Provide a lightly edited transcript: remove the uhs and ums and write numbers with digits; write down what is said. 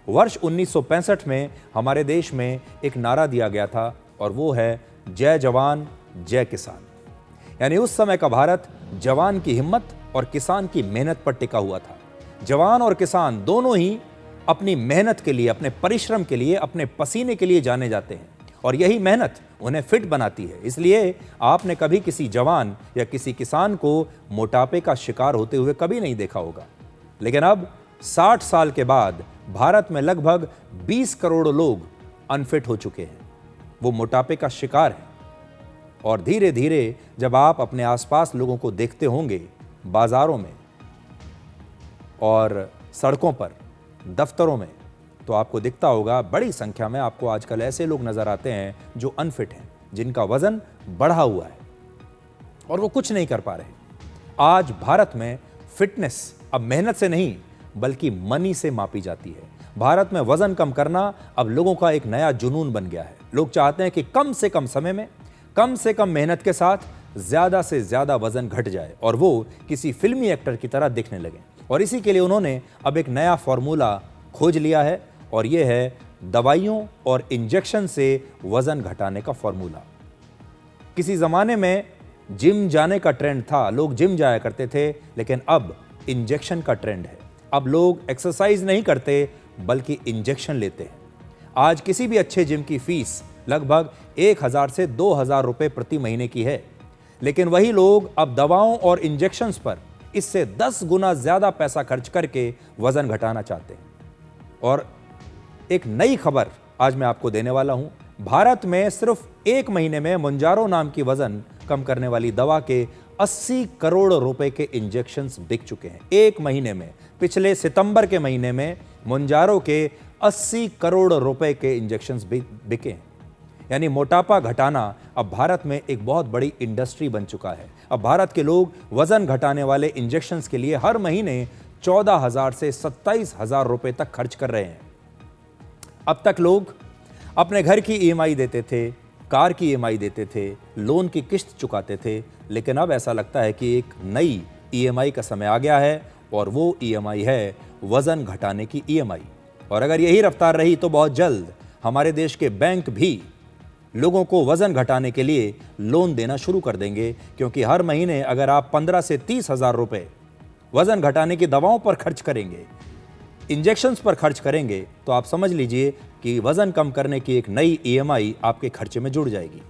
वर्ष 1965 में हमारे देश में एक नारा दिया गया था और वो है जय जवान जय किसान। यानी उस समय का भारत जवान की हिम्मत और किसान की मेहनत पर टिका हुआ था। जवान और किसान दोनों ही अपनी मेहनत के लिए, अपने परिश्रम के लिए, अपने पसीने के लिए जाने जाते हैं और यही मेहनत उन्हें फिट बनाती है। इसलिए आपने कभी किसी जवान या किसी किसान को मोटापे का शिकार होते हुए कभी नहीं देखा होगा। लेकिन अब 60 साल के बाद भारत में लगभग 20 करोड़ लोग अनफिट हो चुके हैं, वो मोटापे का शिकार हैं। और धीरे धीरे जब आप अपने आसपास लोगों को देखते होंगे, बाजारों में और सड़कों पर, दफ्तरों में, तो आपको दिखता होगा बड़ी संख्या में आपको आजकल ऐसे लोग नजर आते हैं जो अनफिट हैं, जिनका वजन बढ़ा हुआ है और वो कुछ नहीं कर पा रहे। आज भारत में फिटनेस अब मेहनत से नहीं बल्कि मनी से मापी जाती है। भारत में वजन कम करना अब लोगों का एक नया जुनून बन गया है। लोग चाहते हैं कि कम से कम समय में, कम से कम मेहनत के साथ ज्यादा से ज्यादा वजन घट जाए और वो किसी फिल्मी एक्टर की तरह दिखने लगे। और इसी के लिए उन्होंने अब एक नया फॉर्मूला खोज लिया है और यह है दवाइयों और इंजेक्शन से वजन घटाने का फॉर्मूला। किसी जमाने में जिम जाने का ट्रेंड था, लोग जिम जाया करते थे, लेकिन अब इंजेक्शन का ट्रेंड है। अब लोग एक्सरसाइज नहीं करते बल्कि इंजेक्शन लेते हैं। आज किसी भी अच्छे जिम की फीस लगभग 1000 से 2000 रुपए प्रति महीने की है, लेकिन वही लोग अब दवाओं और इंजेक्शंस पर इससे 10 गुना ज्यादा पैसा खर्च करके वजन घटाना चाहते हैं। और एक नई खबर आज मैं आपको देने वाला हूं। भारत में सिर्फ एक महीने में मोंजारो नाम की वजन कम करने वाली दवा के 80 करोड़ रुपए के इंजेक्शंस बिक चुके हैं। एक महीने में, पिछले सितंबर के महीने में मोंजारो के 80 करोड़ रुपए के इंजेक्शंस बिके हैं। यानी मोटापा घटाना अब भारत में एक बहुत बड़ी इंडस्ट्री बन चुका है। अब भारत के लोग वजन घटाने वाले इंजेक्शंस के लिए हर महीने 14,000 से 27,000 रुपए तक खर्च कर रहे हैं। अब तक लोग अपने घर की ईएमआई देते थे, कार की ईएमआई देते थे, लोन की किस्त चुकाते थे, लेकिन अब ऐसा लगता है कि एक नई ईएमआई का समय आ गया है और वो ईएमआई है वजन घटाने की ईएमआई। और अगर यही रफ्तार रही तो बहुत जल्द हमारे देश के बैंक भी लोगों को वजन घटाने के लिए लोन देना शुरू कर देंगे, क्योंकि हर महीने अगर आप 15 से 30,000 रुपए वजन घटाने की दवाओं पर खर्च करेंगे, इंजेक्शंस पर खर्च करेंगे, तो आप समझ लीजिए कि वजन कम करने की एक नई ईएमआई आपके खर्चे में जुड़ जाएगी।